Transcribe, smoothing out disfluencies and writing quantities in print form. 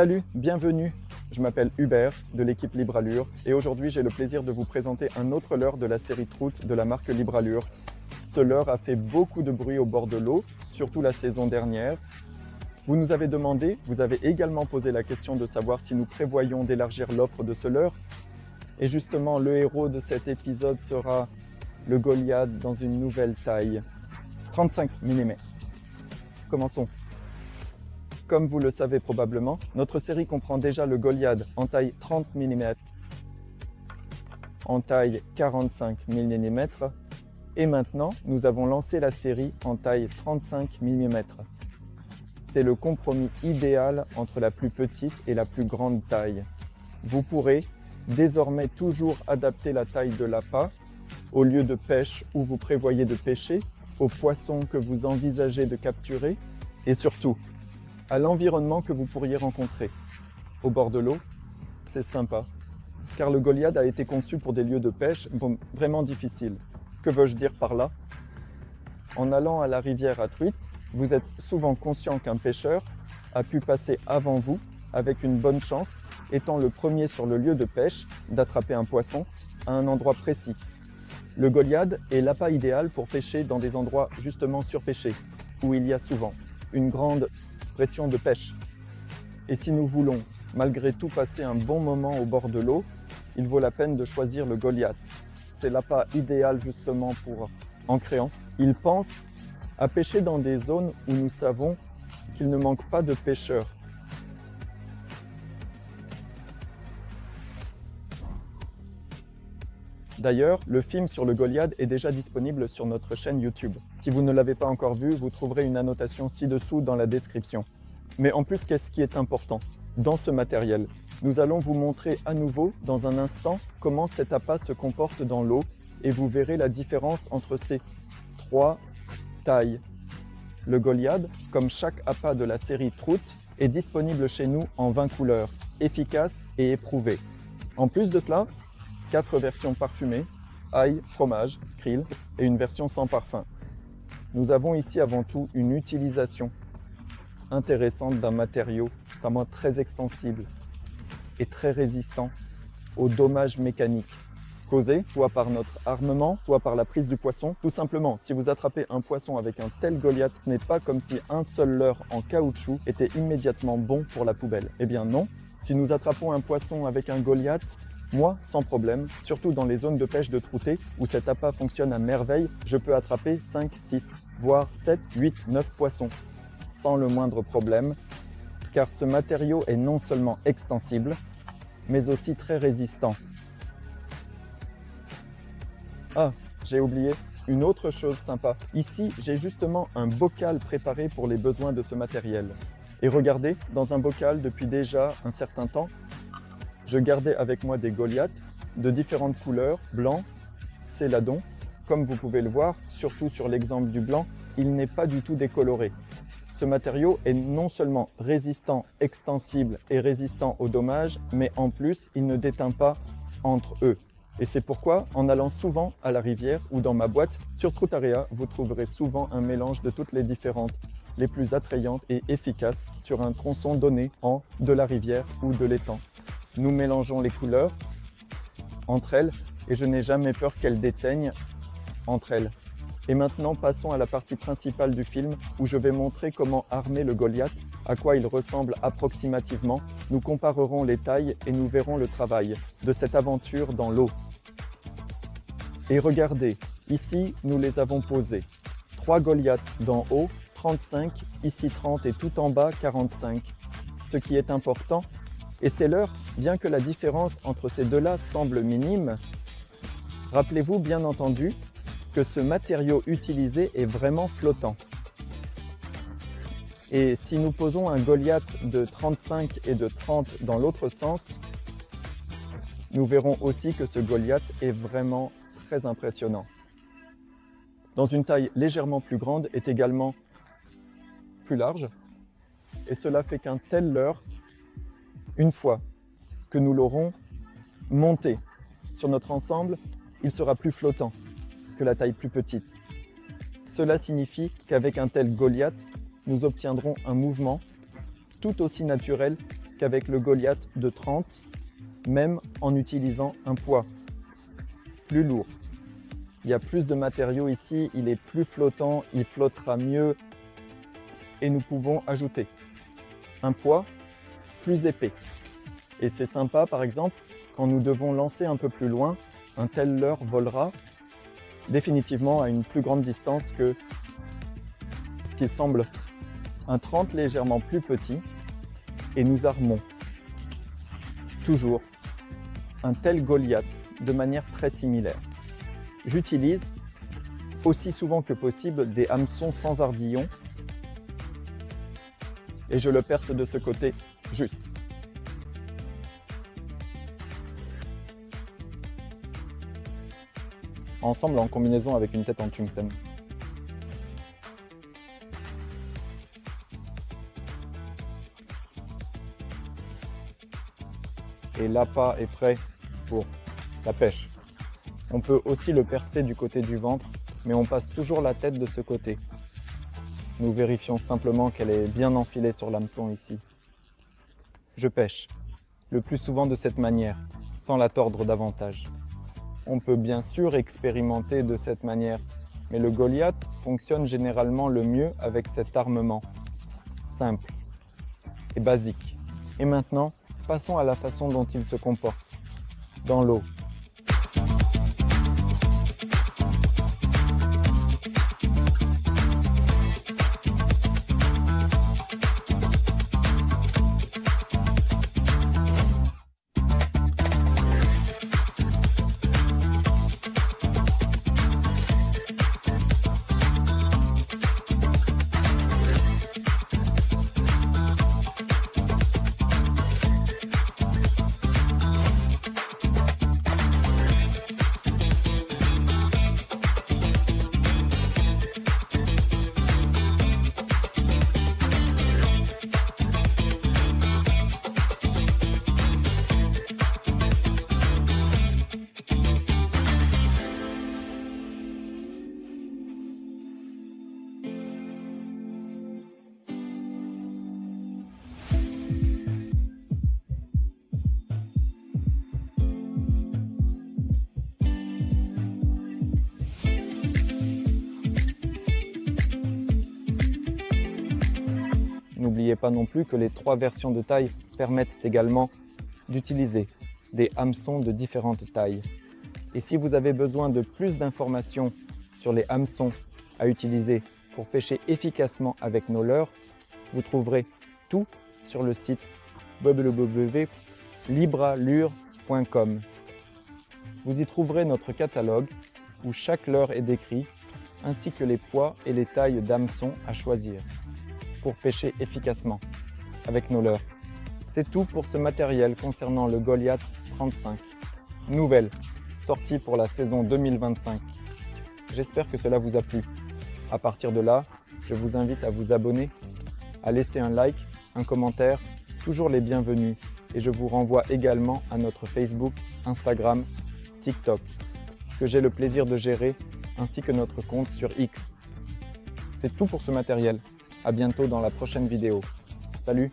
Salut, bienvenue. Je m'appelle Hubert de l'équipe Libre Allure et aujourd'hui j'ai le plaisir de vous présenter un autre leurre de la série Trout de la marque Libre Allure. Ce leurre a fait beaucoup de bruit au bord de l'eau, surtout la saison dernière. Vous nous avez demandé, vous avez également posé la question de savoir si nous prévoyons d'élargir l'offre de ce leurre. Et justement, le héros de cet épisode sera le Goliath dans une nouvelle taille, 35 mm. Commençons. Comme vous le savez probablement, notre série comprend déjà le Goliath en taille 30 mm, en taille 45 mm, et maintenant nous avons lancé la série en taille 35 mm. C'est le compromis idéal entre la plus petite et la plus grande taille. Vous pourrez désormais toujours adapter la taille de l'appât au lieu de pêche où vous prévoyez de pêcher, aux poissons que vous envisagez de capturer et surtout à l'environnement que vous pourriez rencontrer. Au bord de l'eau, c'est sympa, car le Goliath a été conçu pour des lieux de pêche vraiment difficiles. Que veux-je dire par là? En allant à la rivière à truites, vous êtes souvent conscient qu'un pêcheur a pu passer avant vous avec une bonne chance, étant le premier sur le lieu de pêche, d'attraper un poisson à un endroit précis. Le Goliath est l'appât idéal pour pêcher dans des endroits justement surpêchés, où il y a souvent une grande pression de pêche. Et si nous voulons malgré tout passer un bon moment au bord de l'eau, il vaut la peine de choisir le Goliath. C'est l'appât idéal justement pour en créant. Il pense à pêcher dans des zones où nous savons qu'il ne manque pas de pêcheurs. D'ailleurs, le film sur le Goliath est déjà disponible sur notre chaîne YouTube. Si vous ne l'avez pas encore vu, vous trouverez une annotation ci-dessous dans la description. Mais en plus, qu'est-ce qui est important dans ce matériel? Nous allons vous montrer à nouveau dans un instant comment cet appât se comporte dans l'eau et vous verrez la différence entre ces trois tailles. Le Goliath, comme chaque appât de la série Trout, est disponible chez nous en 20 couleurs, efficaces et éprouvées. En plus de cela, 4 versions parfumées, ail, fromage, krill et une version sans parfum. Nous avons ici avant tout une utilisation intéressante d'un matériau notamment très extensible et très résistant aux dommages mécaniques causés soit par notre armement, soit par la prise du poisson. Tout simplement, si vous attrapez un poisson avec un tel Goliath, ce n'est pas comme si un seul leurre en caoutchouc était immédiatement bon pour la poubelle. Eh bien non, si nous attrapons un poisson avec un Goliath, moi, sans problème, surtout dans les zones de pêche de troutés où cet appât fonctionne à merveille, je peux attraper 5, 6, voire 7, 8, 9 poissons sans le moindre problème, car ce matériau est non seulement extensible, mais aussi très résistant. Ah, j'ai oublié une autre chose sympa. Ici, j'ai justement un bocal préparé pour les besoins de ce matériel. Et regardez, dans un bocal depuis déjà un certain temps, je gardais avec moi des Goliaths de différentes couleurs, blanc, céladon. Comme vous pouvez le voir, surtout sur l'exemple du blanc, il n'est pas du tout décoloré. Ce matériau est non seulement résistant, extensible et résistant aux dommages, mais en plus, il ne déteint pas entre eux. Et c'est pourquoi, en allant souvent à la rivière ou dans ma boîte, sur Troutarea, vous trouverez souvent un mélange de toutes les différentes, les plus attrayantes et efficaces sur un tronçon donné en de la rivière ou de l'étang. Nous mélangeons les couleurs entre elles et je n'ai jamais peur qu'elles déteignent entre elles. Et maintenant, passons à la partie principale du film où je vais montrer comment armer le Goliath, à quoi il ressemble approximativement. Nous comparerons les tailles et nous verrons le travail de cette aventure dans l'eau. Et regardez, ici, nous les avons posés. 3 Goliaths d'en haut, 35, ici 30 et tout en bas, 45. Ce qui est important, et c'est l'heure, bien que la différence entre ces deux-là semble minime, rappelez-vous bien entendu que ce matériau utilisé est vraiment flottant. Et si nous posons un Goliath de 35 et de 30 dans l'autre sens, nous verrons aussi que ce Goliath est vraiment très impressionnant. Dans une taille légèrement plus grande est également plus large, et cela fait qu'un tel leurre, une fois que nous l'aurons monté sur notre ensemble, il sera plus flottant que la taille plus petite. Cela signifie qu'avec un tel Goliath, nous obtiendrons un mouvement tout aussi naturel qu'avec le Goliath de 30, même en utilisant un poids plus lourd. Il y a plus de matériaux ici, il est plus flottant, il flottera mieux. Et nous pouvons ajouter un poids plus épais. Et c'est sympa, par exemple, quand nous devons lancer un peu plus loin, un tel leurre volera définitivement à une plus grande distance que ce qui semble un 30 légèrement plus petit. Et nous armons toujours un tel Goliath de manière très similaire. J'utilise aussi souvent que possible des hameçons sans ardillon et je le perce de ce côté juste. Ensemble en combinaison avec une tête en tungstène. Et l'appât est prêt pour la pêche. On peut aussi le percer du côté du ventre, mais on passe toujours la tête de ce côté. Nous vérifions simplement qu'elle est bien enfilée sur l'hameçon ici. Je pêche, le plus souvent de cette manière, sans la tordre davantage. On peut bien sûr expérimenter de cette manière, mais le Goliath fonctionne généralement le mieux avec cet armement. Simple et basique. Et maintenant, passons à la façon dont il se comporte dans l'eau. N'oubliez pas non plus que les 3 versions de taille permettent également d'utiliser des hameçons de différentes tailles. Et si vous avez besoin de plus d'informations sur les hameçons à utiliser pour pêcher efficacement avec nos leurres, vous trouverez tout sur le site www.libralure.com. Vous y trouverez notre catalogue où chaque leurre est décrit, ainsi que les poids et les tailles d'hameçons à choisir pour pêcher efficacement avec nos leurres. C'est tout pour ce matériel concernant le Goliath 35. Nouvelle sortie pour la saison 2025. J'espère que cela vous a plu. À partir de là, je vous invite à vous abonner, à laisser un like, un commentaire, toujours les bienvenus. Et je vous renvoie également à notre Facebook, Instagram, TikTok, que j'ai le plaisir de gérer, ainsi que notre compte sur X. C'est tout pour ce matériel. À bientôt dans la prochaine vidéo. Salut!